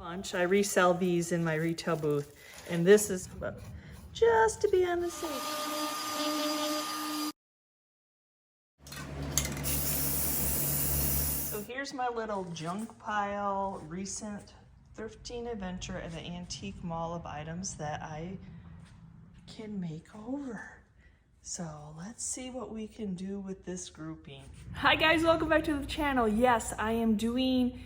Bunch. I resell these in my retail booth, and this is just to be on the safe. So here's my little junk pile, recent thrifting adventure at the antique mall of items that I can make over. So let's see what we can do with this grouping. Hi guys, welcome back to the channel. Yes, I am doing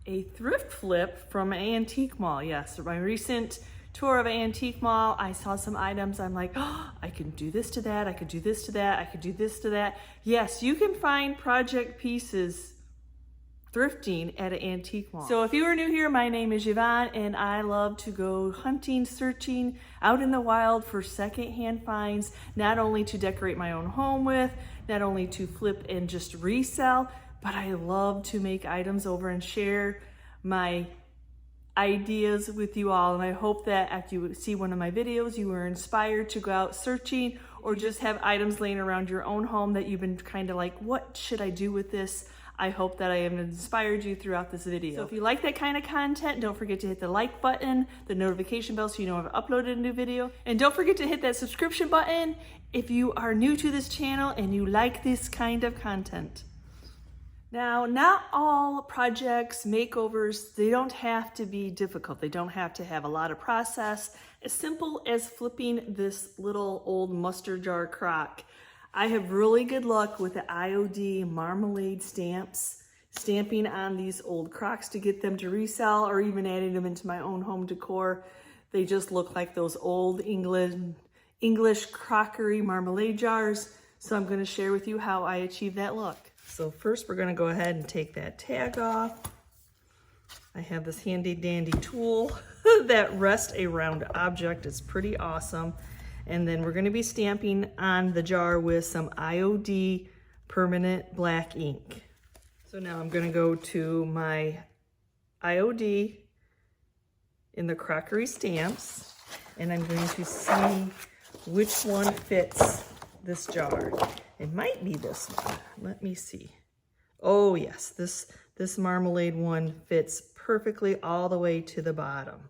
a thrift flip from an antique mall. Yes, my recent tour of an antique mall, I saw some items. I'm like, oh, I can do this to that. I could do this to that. I could do this to that. Yes, you can find project pieces thrifting at an antique mall. So if you are new here, my name is Yvonne and I love to go hunting, searching out in the wild for secondhand finds, not only to decorate my own home with, not only to flip and just resell, but I love to make items over and share my ideas with you all. And I hope that after you see one of my videos, you were inspired to go out searching or just have items laying around your own home that you've been kind of like, what should I do with this? I hope that I have inspired you throughout this video. So if you like that kind of content, don't forget to hit the like button, the notification bell so you know I've uploaded a new video. And don't forget to hit that subscription button if you are new to this channel and you like this kind of content. Now, not all projects, makeovers, they don't have to be difficult. They don't have to have a lot of process. As simple as flipping this little old mustard jar crock. I have really good luck with the IOD marmalade stamps, stamping on these old crocks to get them to resell or even adding them into my own home decor. They just look like those old English crockery marmalade jars. So I'm going to share with you how I achieve that look. So first we're going to go ahead and take that tag off. I have this handy dandy tool that rests a round object. It's pretty awesome. And then we're going to be stamping on the jar with some IOD permanent black ink. So now I'm going to go to my IOD in the crockery stamps, and I'm going to see which one fits this jar. It might be this one. Let me see. Oh yes, this marmalade one fits perfectly all the way to the bottom.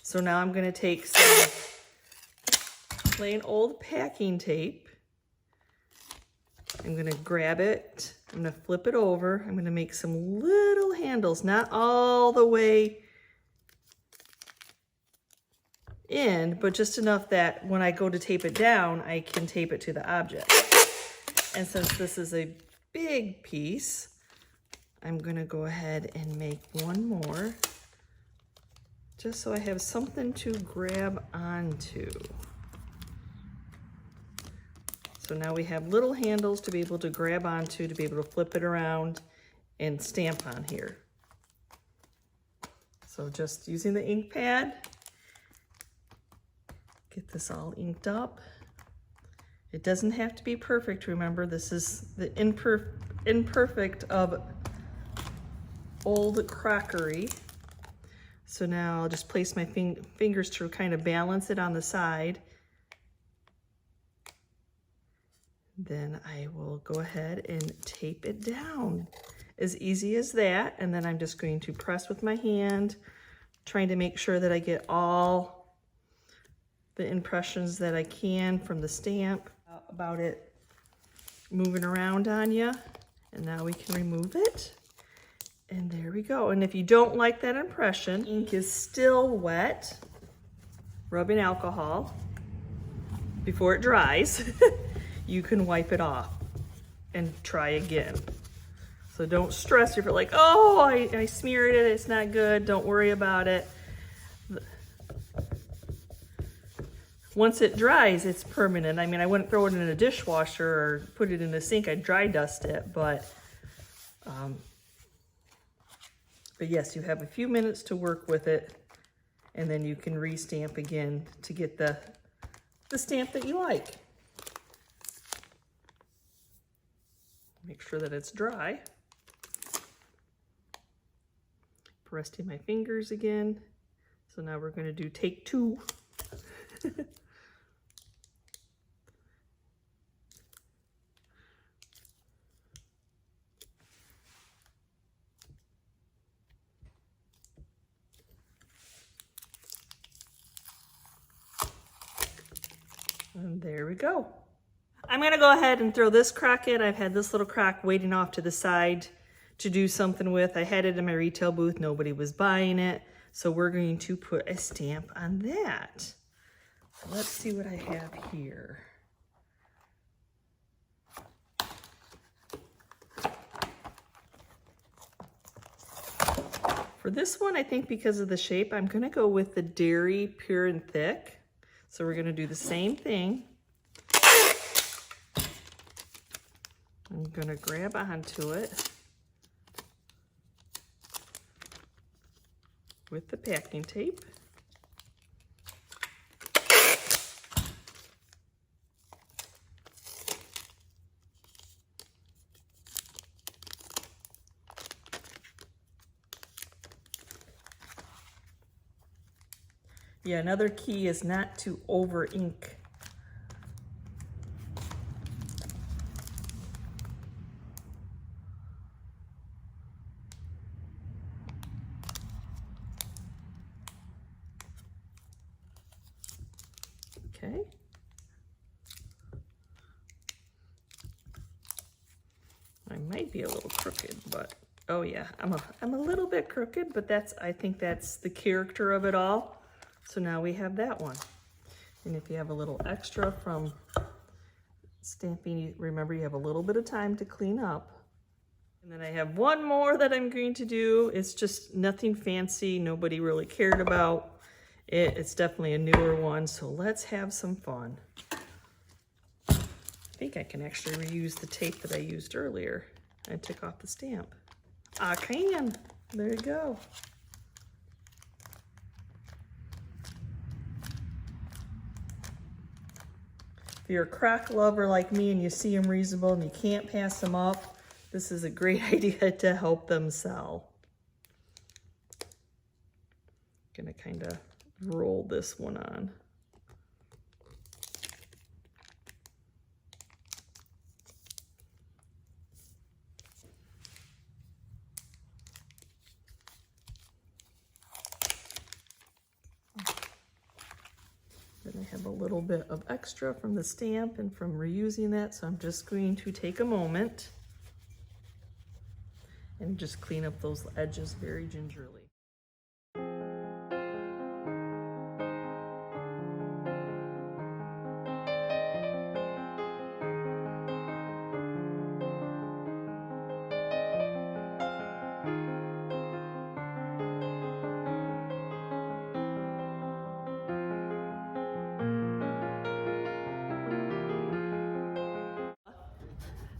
So now I'm going to take some plain old packing tape. I'm going to grab it. I'm going to flip it over. I'm going to make some little handles, not all the way in, but just enough that when I go to tape it down, I can tape it to the object. And since this is a big piece, I'm going to go ahead and make one more, just so I have something to grab onto. So now we have little handles to be able to grab onto, to be able to flip it around and stamp on here. So just using the ink pad, get this all inked up. It doesn't have to be perfect, remember, this is the imperfect of old crockery. So now I'll just place my fingers to kind of balance it on the side. Then I will go ahead and tape it down. As easy as that. And then I'm just going to press with my hand, trying to make sure that I get all the impressions that I can from the stamp about it moving around on you. And now we can remove it. And there we go. And if you don't like that impression, ink is still wet, rubbing alcohol before it dries, you can wipe it off and try again. So don't stress if you're like, oh, I smeared it, it's not good. Don't worry about it. Once it dries, it's permanent. I mean, I wouldn't throw it in a dishwasher or put it in the sink. I'd dry dust it, but yes, you have a few minutes to work with it, and then you can re-stamp again to get the stamp that you like. Make sure that it's dry. Resting my fingers again. So now we're going to do take two. There we go. I'm gonna go ahead and throw this crock in. I've had this little crock waiting off to the side to do something with. I had it in my retail booth, nobody was buying it. So we're going to put a stamp on that. So let's see what I have here. For this one, I think because of the shape, I'm gonna go with the Dairy Pure and Thick. So we're gonna do the same thing. I'm gonna grab onto it with the packing tape. Yeah, another key is not to over ink. Okay. I might be a little crooked, but oh yeah, I'm a little bit crooked, but I think that's the character of it all. So now we have that one. And if you have a little extra from stamping, remember you have a little bit of time to clean up. And then I have one more that I'm going to do. It's just nothing fancy, nobody really cared about it. It's definitely a newer one, so let's have some fun. I think I can actually reuse the tape that I used earlier. I took off the stamp. I can. There you go. If you're a crock lover like me and you see them reasonable and you can't pass them up, this is a great idea to help them sell. Gonna kind of roll this one on. Then I have a little bit of extra from the stamp and from reusing that, so I'm just going to take a moment and just clean up those edges very gingerly.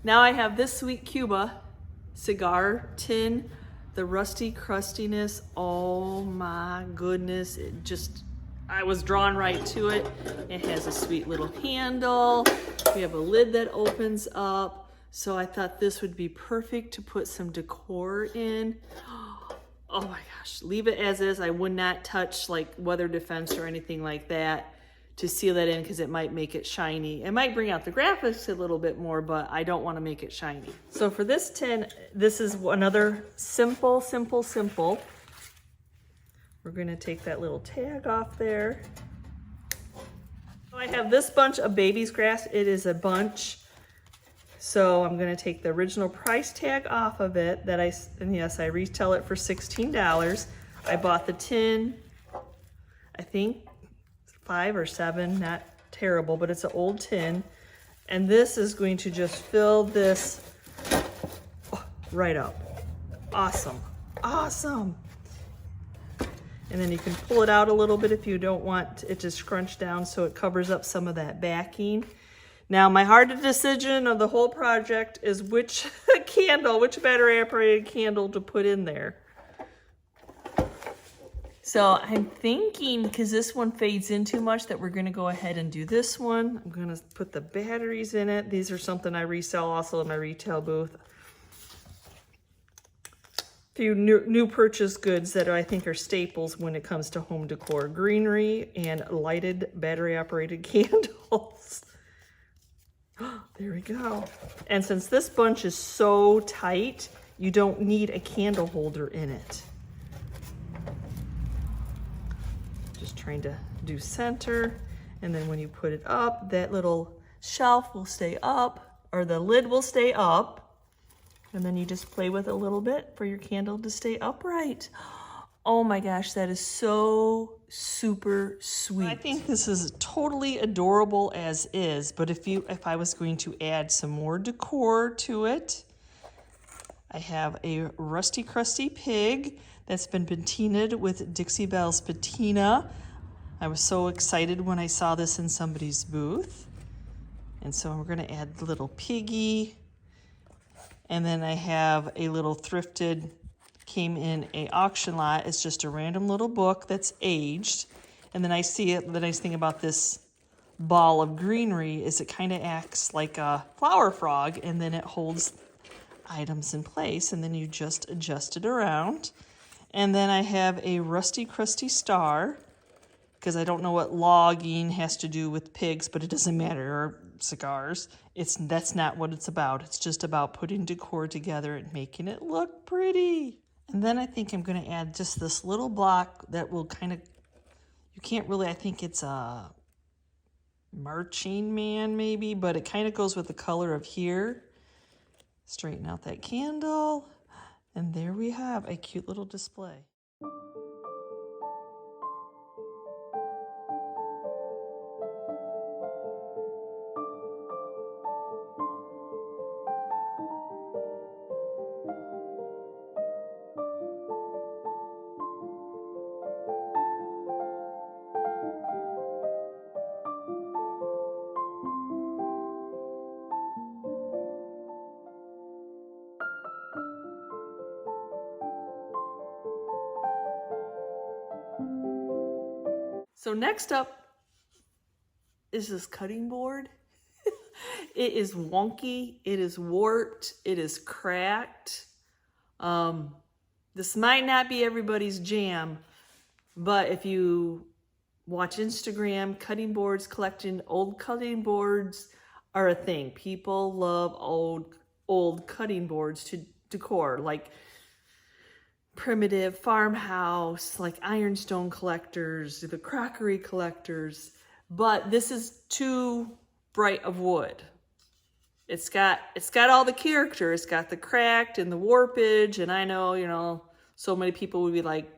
Now I have this sweet Cuba cigar tin, the rusty crustiness. Oh my goodness, I was drawn right to it. It has a sweet little handle. We have a lid that opens up. So I thought this would be perfect to put some decor in. Oh my gosh, leave it as is. I would not touch like weather defense or anything like that to seal that in because it might make it shiny. It might bring out the graphics a little bit more, but I don't want to make it shiny. So for this tin, this is another simple. We're gonna take that little tag off there. I have this bunch of baby's grass. It is a bunch. So I'm gonna take the original price tag off of it and yes, I retail it for $16. I bought the tin, I think, 5 or 7, not terrible, but it's an old tin. And this is going to just fill this right up. Awesome, awesome. And then you can pull it out a little bit if you don't want it to scrunch down so it covers up some of that backing. Now my hardest decision of the whole project is which battery operated candle to put in there. So I'm thinking, because this one fades in too much, that we're gonna go ahead and do this one. I'm gonna put the batteries in it. These are something I resell also in my retail booth. A few new purchase goods that I think are staples when it comes to home decor. Greenery and lighted battery operated candles. There we go. And since this bunch is so tight, you don't need a candle holder in it. Just trying to do center. And then when you put it up, that little shelf will stay up, or the lid will stay up. And then you just play with it a little bit for your candle to stay upright. Oh my gosh, that is so super sweet. I think this is totally adorable as is, but if I was going to add some more decor to it, I have a Rusty Crusty Pig that's been patinaed with Dixie Belle's patina. I was so excited when I saw this in somebody's booth. And so we're gonna add the little piggy. And then I have a little thrifted, came in a auction lot. It's just a random little book that's aged. And then I see it, the nice thing about this ball of greenery is it kind of acts like a flower frog, and then it holds items in place, and then you just adjust it around. And then I have a Rusty Crusty Star, because I don't know what logging has to do with pigs, but it doesn't matter, or cigars. That's not what it's about. It's just about putting decor together and making it look pretty. And then I think I'm gonna add just this little block that will kind of, you can't really, I think it's a marching man maybe, but it kind of goes with the color of here. Straighten out that candle, and there we have a cute little display. So next up is this cutting board. It is wonky, it is warped, it is cracked. This might not be everybody's jam, but if you watch Instagram, cutting boards, collecting old cutting boards are a thing. People love old cutting boards to decor, like primitive farmhouse, like ironstone collectors, the crockery collectors, but this is too bright of wood. It's got all the character. It's got the cracked and the warpage, and I know, you know, so many people would be like,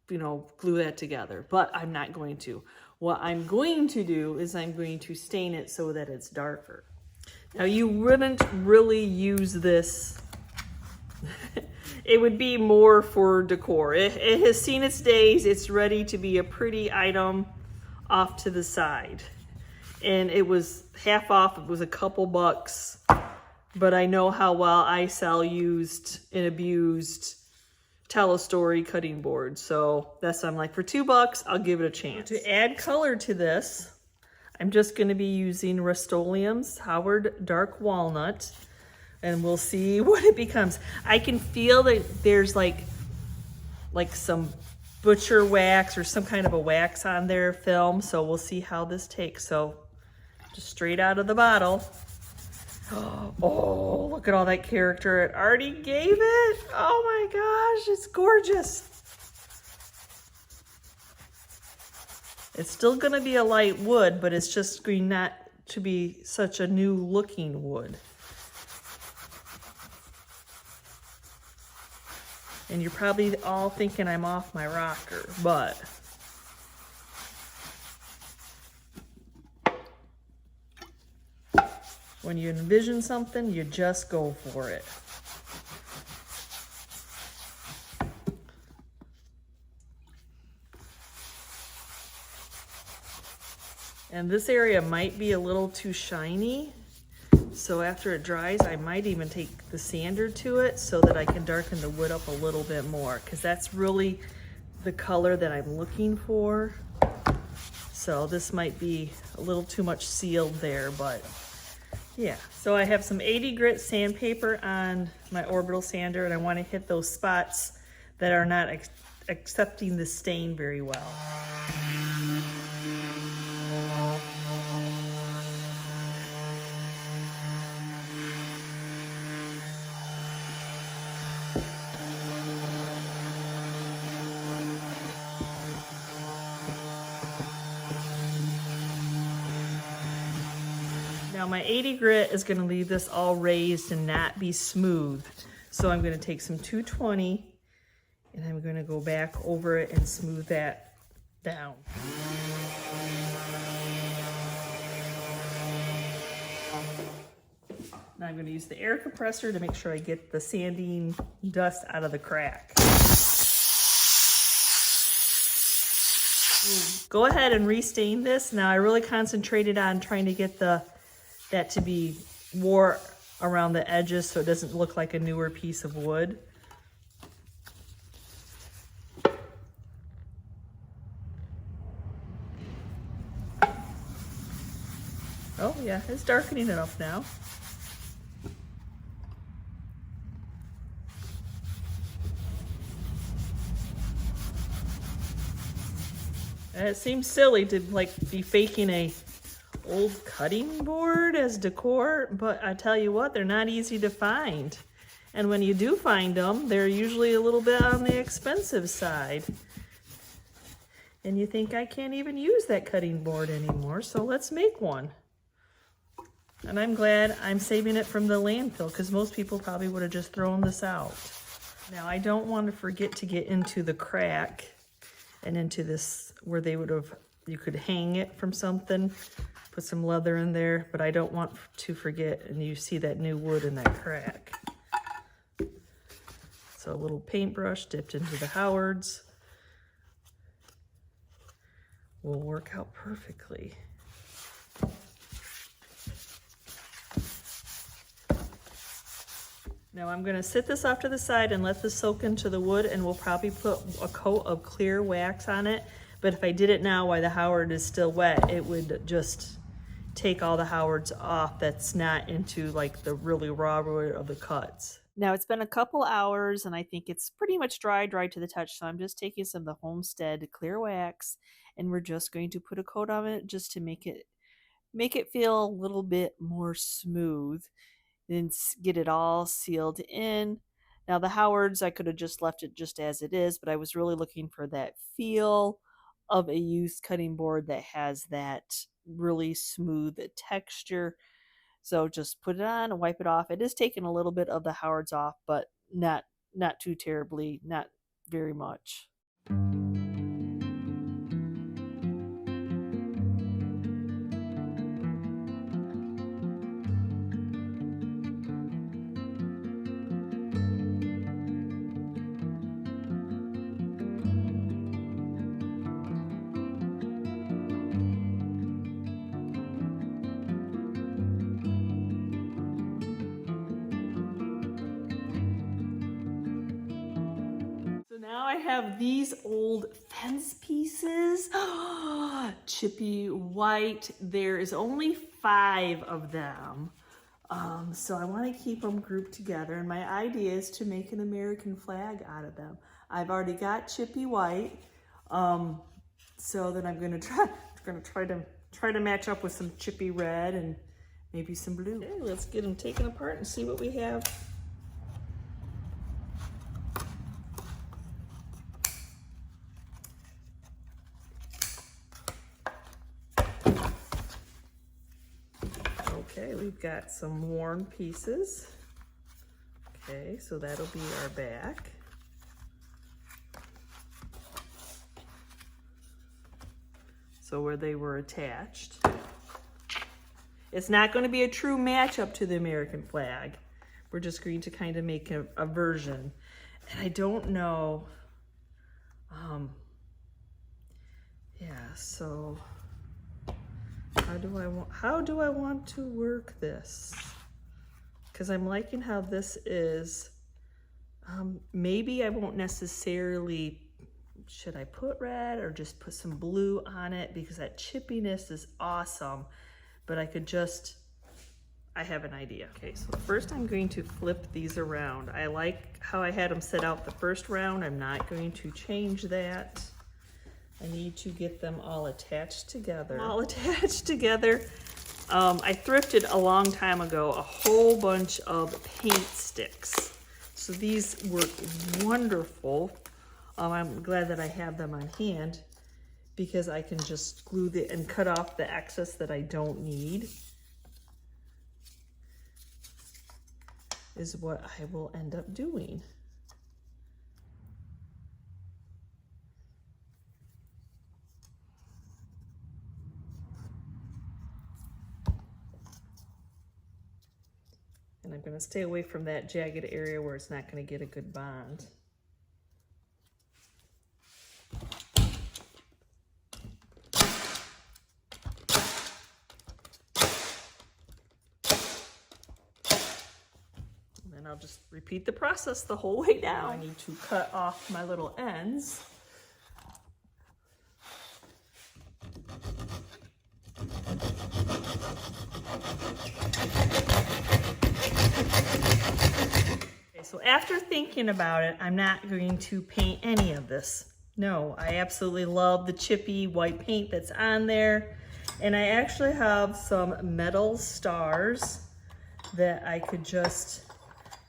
you know, glue that together, but I'm not going to. What I'm going to do is I'm going to stain it so that it's darker. Now you wouldn't really use this. It would be more for decor. It has seen its days. It's ready to be a pretty item off to the side. And it was half off. It was a couple bucks. But I know how well I sell used and abused tell-a-story cutting boards. So that's why I'm like, for $2, I'll give it a chance. To add color to this, I'm just going to be using Rust-Oleum's Howard Dark Walnut. And we'll see what it becomes. I can feel that there's like some butcher wax or some kind of a wax on their film. So we'll see how this takes. So just straight out of the bottle. Oh, look at all that character it already gave it. Oh my gosh, it's gorgeous. It's still gonna be a light wood, but it's just going not to be such a new looking wood. And you're probably all thinking I'm off my rocker, but when you envision something, you just go for it. And this area might be a little too shiny. So after it dries, I might even take the sander to it so that I can darken the wood up a little bit more, because that's really the color that I'm looking for. So this might be a little too much sealed there, but yeah. So I have some 80 grit sandpaper on my orbital sander, and I want to hit those spots that are not accepting the stain very well. my 80 grit is gonna leave this all raised and not be smooth. So I'm gonna take some 220 and I'm gonna go back over it and smooth that down. Now I'm gonna use the air compressor to make sure I get the sanding dust out of the crack. Go ahead and restain this. Now I really concentrated on trying to get that to be wore around the edges so it doesn't look like a newer piece of wood. Oh yeah, it's darkening enough now. And it seems silly to like be faking a old cutting board as decor, but I tell you what, they're not easy to find. And when you do find them, they're usually a little bit on the expensive side. And you think, I can't even use that cutting board anymore, so let's make one. And I'm glad I'm saving it from the landfill because most people probably would have just thrown this out. Now I don't want to forget to get into the crack and into this where they would have, you could hang it from something, put some leather in there, but I don't want to forget, and you see that new wood in that crack. So a little paintbrush dipped into the Howards will work out perfectly. Now I'm gonna sit this off to the side and let this soak into the wood, and we'll probably put a coat of clear wax on it. But if I did it now while the Howard is still wet, it would just take all the Howards off that's not into like the really raw wood of the cuts. Now it's been a couple hours and I think it's pretty much dry to the touch. So I'm just taking some of the Homestead clear wax and we're just going to put a coat on it just to make it feel a little bit more smooth. Then get it all sealed in. Now the Howards, I could have just left it just as it is, but I was really looking for that feel of a used cutting board that has that really smooth texture. So just put it on and wipe it off. It is taking a little bit of the Howards off, but not too terribly, not very much. Now I have these old fence pieces, chippy white. There is only 5 of them. So I want to keep them grouped together. And my idea is to make an American flag out of them. I've already got chippy white. So then I'm going to try to match up with some chippy red and maybe some blue. Okay, let's get them taken apart and see what we have. Okay, we've got some worn pieces. Okay, so that'll be our back. So where they were attached. It's not going to be a true matchup to the American flag. We're just going to kind of make a version. And I don't know. Yeah, so how do I want to work this? Because I'm liking how this is. Maybe I won't necessarily, should I put red or just put some blue on it? Because that chippiness is awesome. But I have an idea. Okay, so first I'm going to flip these around. I like how I had them set out the first round. I'm not going to change that. I need to get them all attached together. I thrifted a long time ago a whole bunch of paint sticks. So these work wonderful. I'm glad that I have them on hand because I can just glue and cut off the excess that I don't need. is what I will end up doing. And I'm going to stay away from that jagged area where it's not going to get a good bond. And then I'll just repeat the process the whole way down. I need to cut off my little ends. So after thinking about it, I'm not going to paint any of this. No, I absolutely love the chippy white paint that's on there. And I actually have some metal stars that I could just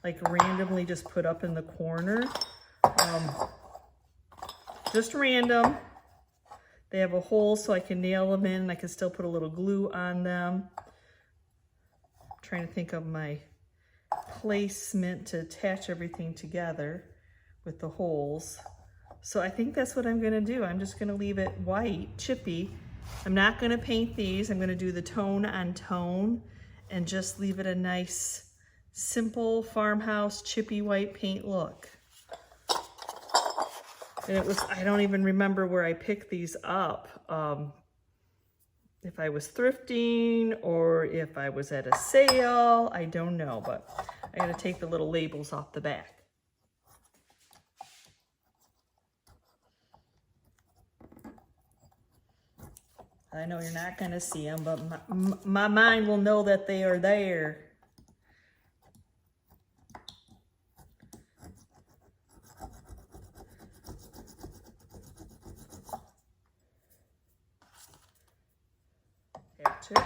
like randomly just put up in the corner. Just random. They have a hole so I can nail them in. I can still put a little glue on them. I'm trying to think of my placement to attach everything together with the holes. So I think that's what I'm gonna do. I'm just gonna leave it white, chippy. I'm not gonna paint these. I'm gonna do the tone on tone and just leave it a nice, simple farmhouse chippy white paint look. And it was, I don't even remember where I picked these up. If I was thrifting or if I was at a sale, I don't know, but I gotta take the little labels off the back. I know you're not gonna see them, but my mind will know that they are there. It.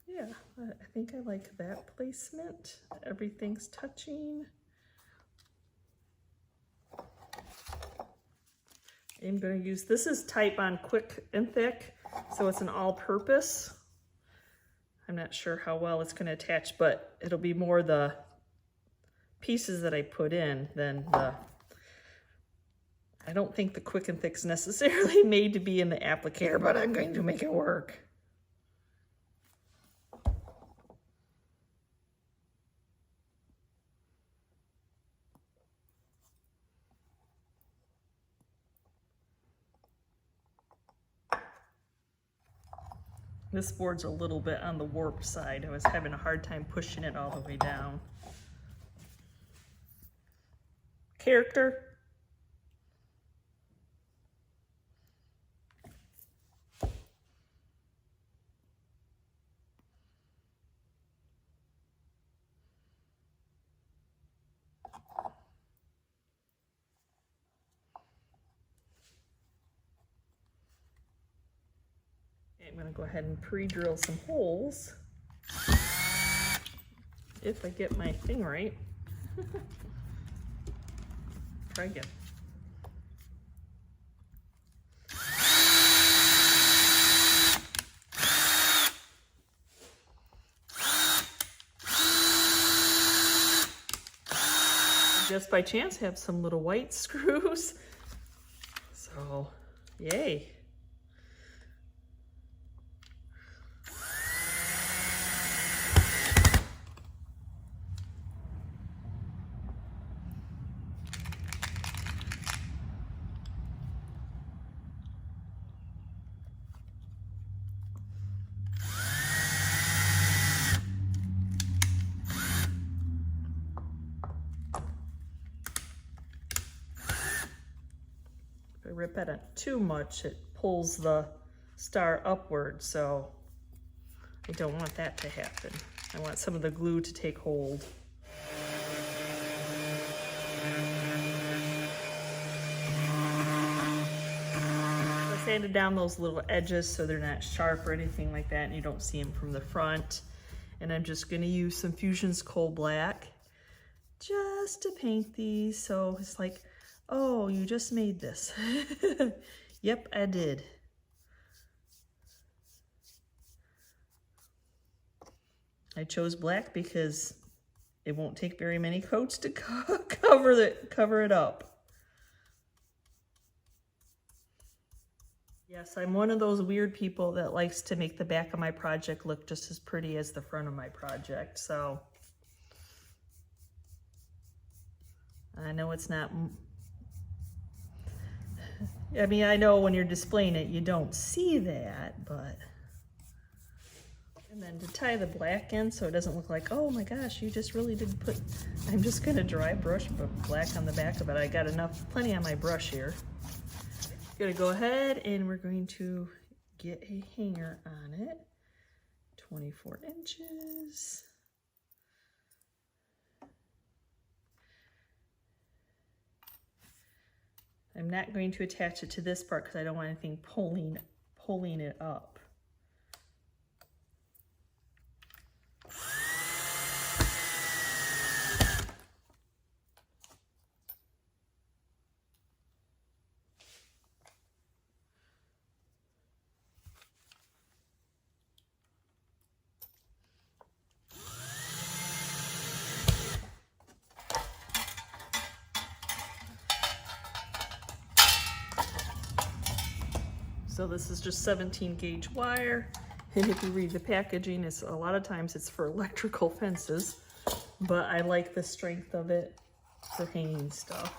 Yeah, I think I like that placement. Everything's touching. I'm going to use, this is type on quick and thick, so it's an all-purpose. I'm not sure how well it's going to attach, but it'll be more the pieces that I put in than the, I don't think the quick and thick's necessarily made to be in the applicator, but I'm going to make it work. This board's a little bit on the warped side. I was having a hard time pushing it all the way down. Character. I'm going to go ahead and pre-drill some holes if I get my thing right. Try again. Just by chance have some little white screws. So, yay. Rip at it too much, it pulls the star upward, so I don't want that to happen. I want some of the glue to take hold. I sanded down those little edges so they're not sharp or anything like that and you don't see them from the front. And I'm just going to use some Fusion's Coal Black just to paint these, so it's like, oh, you just made this. Yep, I did. I chose black because it won't take very many coats to cover it up. Yes, I'm one of those weird people that likes to make the back of my project look just as pretty as the front of my project. So I know it's not, I mean, I know when you're displaying it, you don't see that, but. And then to tie the black in so it doesn't look like, oh my gosh, you just really did put, I'm just gonna dry brush black on the back of it. I got plenty on my brush here. Gonna go ahead and we're going to get a hanger on it. 24 inches. I'm not going to attach it to this part because I don't want anything pulling it up. So this is just 17 gauge wire. And if you read the packaging, it's a lot of times it's for electrical fences, but I like the strength of it for hanging stuff.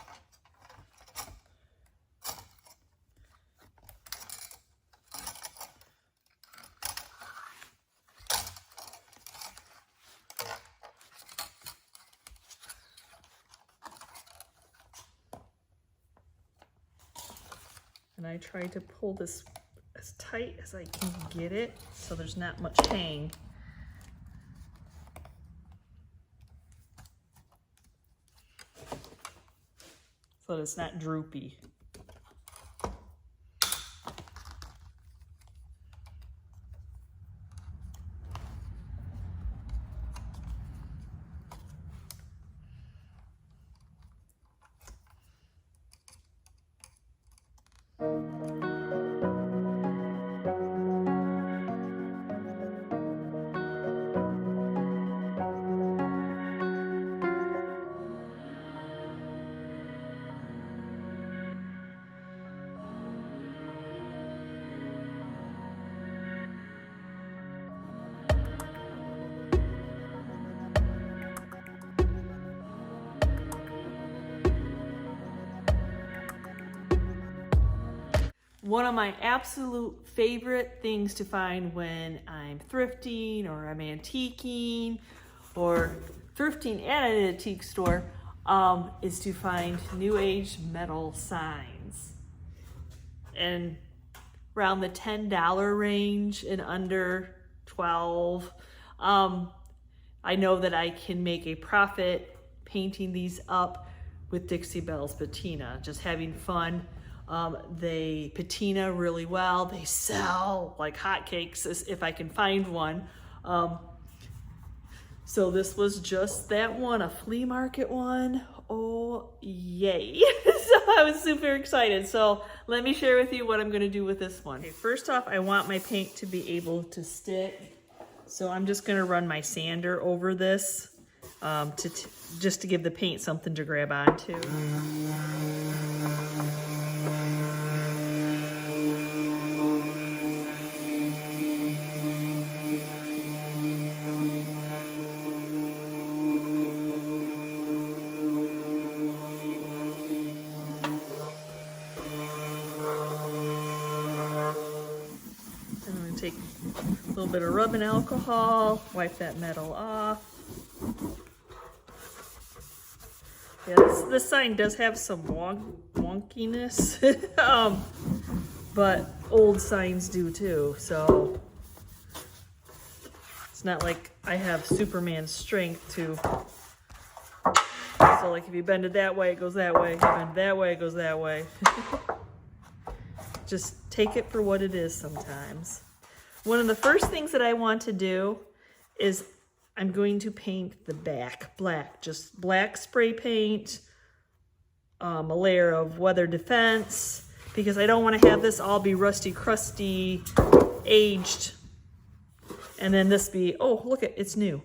And I try to pull this as tight as I can get it so there's not much hang. So that it's not droopy. One of my absolute favorite things to find when I'm thrifting or I'm antiquing or thrifting at an antique store is to find new age metal signs. And around the $10 range and under 12. I know that I can make a profit painting these up with Dixie Belle's patina, just having fun. They patina really well. They sell like hotcakes if I can find one. So this was just that one, a flea market one. Oh, yay. So I was super excited. So let me share with you what I'm gonna do with this one. Okay, first off, I want my paint to be able to stick. So I'm just gonna run my sander over this just to give the paint something to grab onto. Take a little bit of rubbing alcohol, wipe that metal off. Yeah, this sign does have some wonkiness, but old signs do too, so it's not like I have Superman strength to, so like if you bend it that way, it goes that way, if you bend it that way, it goes that way. Just take it for what it is sometimes. One of the first things that I want to do is I'm going to paint the back black, just black spray paint, a layer of weather defense, because I don't want to have this all be rusty, crusty, aged, And then this be, oh, look at, it's new.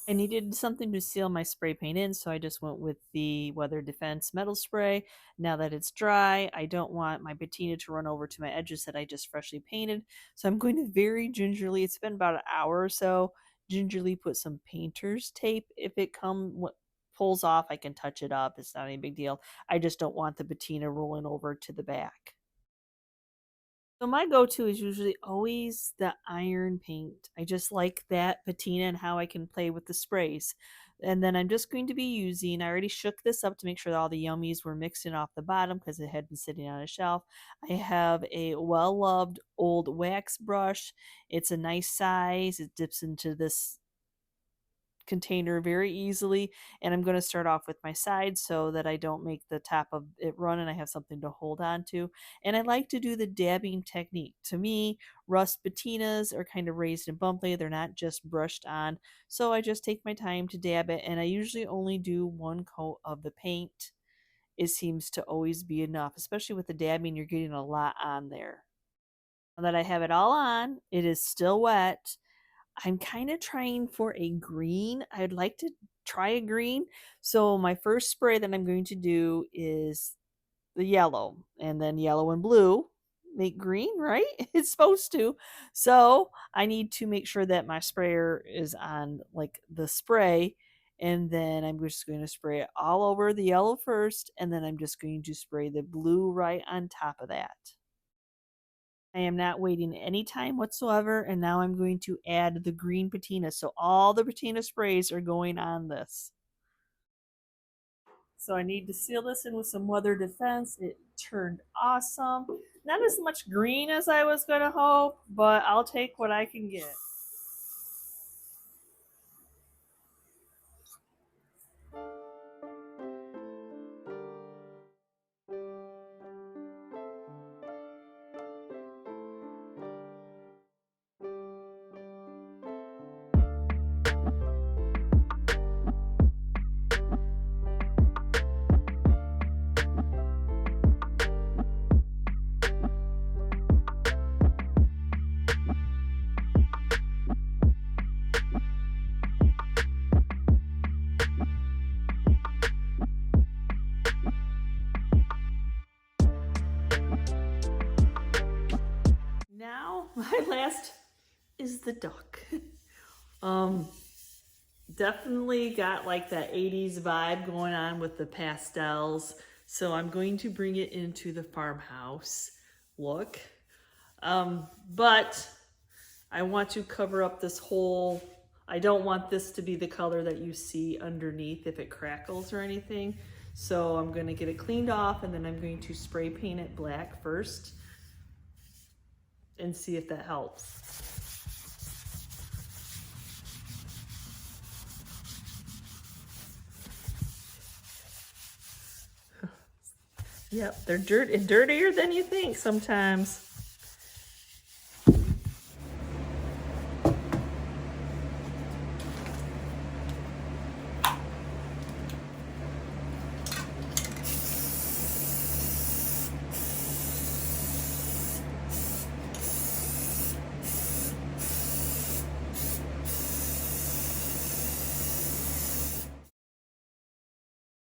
I needed something to seal my spray paint in, so I just went with the Weather Defense metal spray. Now that it's dry, I don't want my patina to run over to my edges that I just freshly painted, so I'm going to very gingerly, it's been about an hour or so, gingerly put some painter's tape. If it pulls off, I can touch it up. It's not any big deal. I just don't want the patina rolling over to the back. So my go-to is usually always the iron paint. I just like that patina and how I can play with the sprays. And then I'm just going to be using, I already shook this up to make sure that all the yummies were mixed in off the bottom because it had been sitting on a shelf. I have a well-loved old wax brush. It's a nice size. It dips into this container very easily, and I'm going to start off with my sides so that I don't make the top of it run and I have something to hold on to. And I like to do the dabbing technique. To me, rust patinas are kind of raised and bumpy, they're not just brushed on, so I just take my time to dab it, and I usually only do one coat of the paint. It seems to always be enough, especially with the dabbing, you're getting a lot on there. Now that I have it all on, it is still wet. I'm kind of trying for a green. I'd like to try a green. So my first spray that I'm going to do is the yellow, and then yellow and blue make green, right? It's supposed to. So I need to make sure that my sprayer is on like the spray, and then I'm just going to spray it all over the yellow first, and then I'm just going to spray the blue right on top of that. I am not waiting any time whatsoever, and now I'm going to add the green patina. So all the patina sprays are going on this. So I need to seal this in with some Weather Defense. It turned awesome. Not as much green as I was going to hope, but I'll take what I can get. Now, my last is the duck. Definitely got like that 80s vibe going on with the pastels. So I'm going to bring it into the farmhouse look. But I want to cover up this whole, I don't want this to be the color that you see underneath if it crackles or anything. So I'm going to get it cleaned off, and then I'm going to spray paint it black first and see if that helps. Yep, they're dirtier than you think sometimes.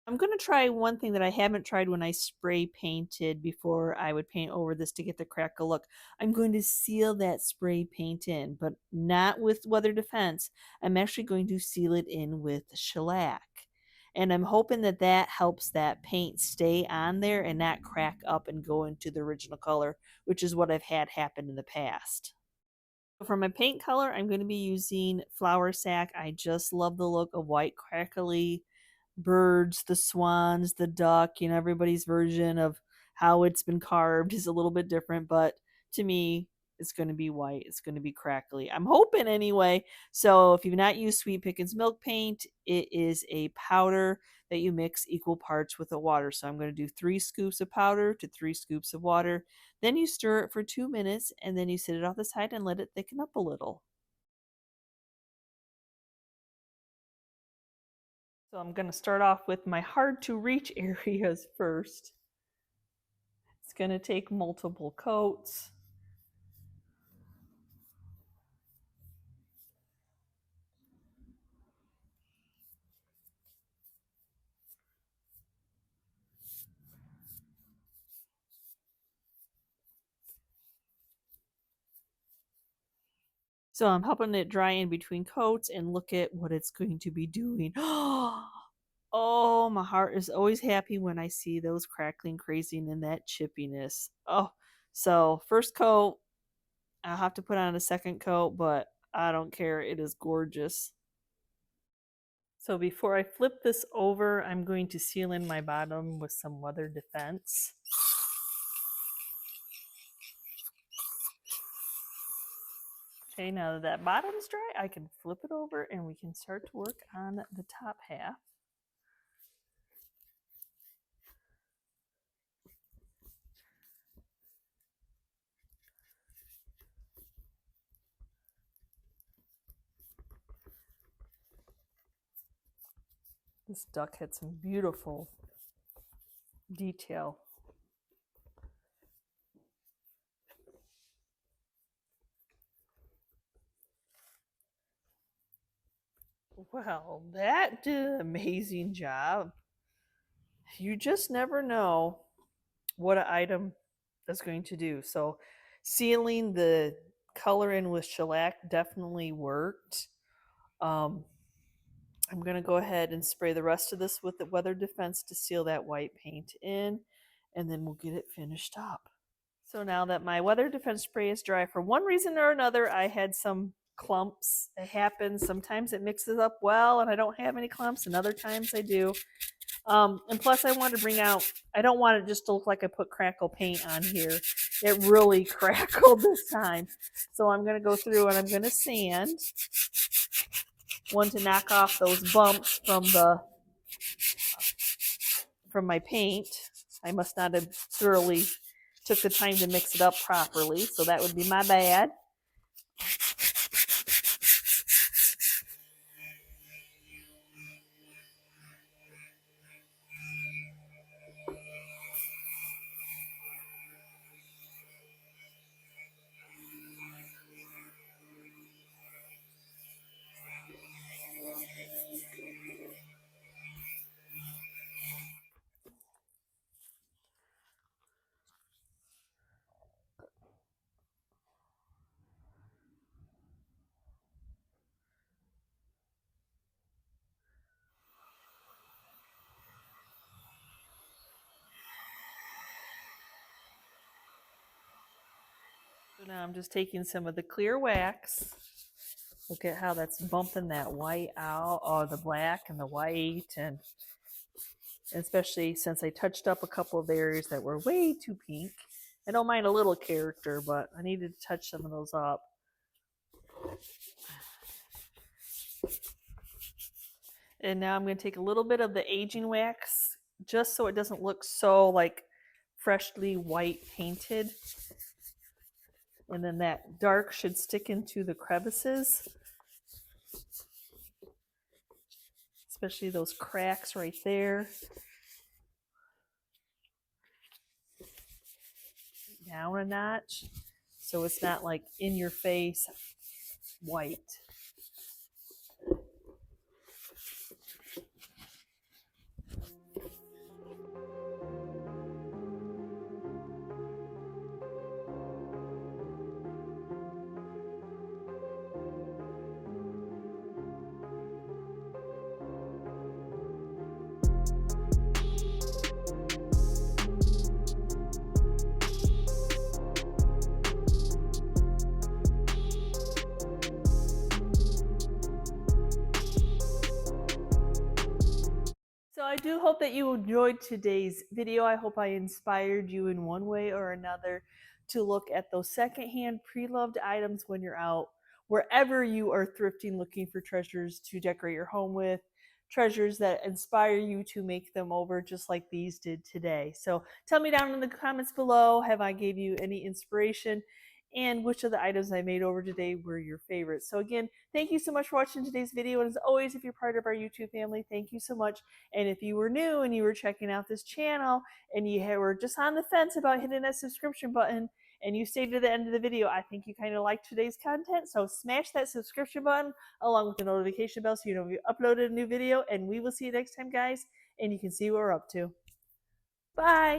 I'm going to try one thing that I haven't tried when I spray painted before I would paint over this to get the crackle look. I'm going to seal that spray paint in, but not with Weather Defense. I'm actually going to seal it in with shellac. And I'm hoping that that helps that paint stay on there and not crack up and go into the original color, which is what I've had happen in the past. For my paint color, I'm going to be using Flour Sack. I just love the look of white crackly birds, the swans, the duck. You know, everybody's version of how it's been carved is a little bit different, but to me, it's going to be white. It's going to be crackly. I'm hoping anyway. So if you've not used Sweet Pickins milk paint, it is a powder that you mix equal parts with the water. So I'm going to do 3 scoops of powder to 3 scoops of water. Then you stir it for 2 minutes and then you sit it off the side and let it thicken up a little. So I'm going to start off with my hard to reach areas first. It's going to take multiple coats. So I'm helping it dry in between coats and look at what it's going to be doing. Oh, my heart is always happy when I see those crackling, crazing, and that chippiness. Oh, so first coat, I'll have to put on a second coat, but I don't care. It is gorgeous. So before I flip this over, I'm going to seal in my bottom with some weather defense. Okay, now that that bottom's dry, I can flip it over and we can start to work on the top half. This duck had some beautiful detail. Well, that did an amazing job. You just never know what an item is going to do. So sealing the color in with shellac definitely worked. I'm going to go ahead and spray the rest of this with the weather defense to seal that white paint in, and then we'll get it finished up. So now that my weather defense spray is dry, for one reason or another, I had some clumps. It happens. Sometimes it mixes up well and I don't have any clumps, and other times I do. And plus I want to bring out, I don't want it just to look like I put crackle paint on here. It really crackled this time. So I'm going to go through and I'm going to sand. One to knock off those bumps from my paint. I must not have thoroughly took the time to mix it up properly, so that would be my bad. So now I'm just taking some of the clear wax. Look at how that's bumping that white out, or the black and the white, and especially since I touched up a couple of areas that were way too pink. I don't mind a little character, but I needed to touch some of those up. And now I'm going to take a little bit of the aging wax, just so it doesn't look so like freshly white painted. And then that dark should stick into the crevices, especially those cracks right there. Down a notch, so it's not like in your face white. I do hope that you enjoyed today's video. I hope I inspired you in one way or another to look at those secondhand pre-loved items when you're out, wherever you are thrifting, looking for treasures to decorate your home with, treasures that inspire you to make them over just like these did today. So tell me down in the comments below, have I gave you any inspiration, and which of the items I made over today were your favorites. So again, thank you so much for watching today's video. And as always, if you're part of our YouTube family, thank you so much. And if you were new and you were checking out this channel and you were just on the fence about hitting that subscription button and you stayed to the end of the video, I think you kind of liked today's content. So smash that subscription button along with the notification bell so you know we uploaded a new video. And we will see you next time, guys. And you can see what we're up to. Bye.